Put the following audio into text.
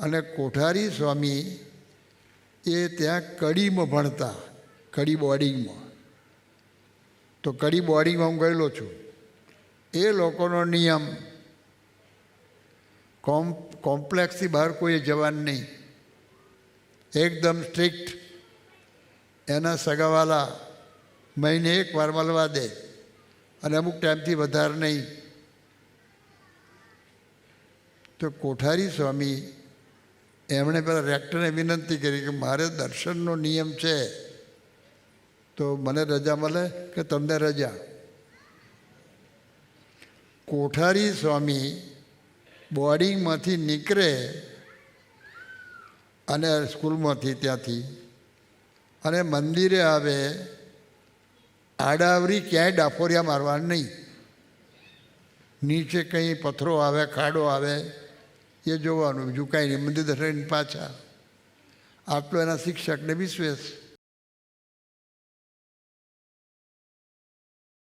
અને કોઠારી સ્વામી એ ત્યાં કડીમાં ભણતા, કડી બોર્ડિંગમાં. તો કડી બોર્ડિંગમાં હું ગયેલો છું. એ લોકોનો નિયમ, કોમ્પ્લેક્સથી બહાર કોઈ જવાનું નહીં, એકદમ સ્ટ્રિક્ટ. એના સગાવાલા મહિને એક વાર મળવા દે અને અમુક ટાઈમથી વધારે નહીં. તો કોઠારી સ્વામી એમણે પેલા રેક્ટરને વિનંતી કરી કે મારે દર્શનનો નિયમ છે તો મને રજા મળે કે તમને રજા. કોઠારી સ્વામી બોર્ડિંગમાંથી નીકળે અને સ્કૂલમાંથી ત્યાંથી અને મંદિરે આવે, આડાવરી ક્યાંય ડાફોરિયા મારવાનું નહીં. નીચે કંઈ પથ્થરો આવે, ખાડો આવે એ જોવાનું, બીજું કાંઈ નહીં. મંદિર દર્શન પાછા. આટલો એના શિક્ષકને વિશ્વાસ.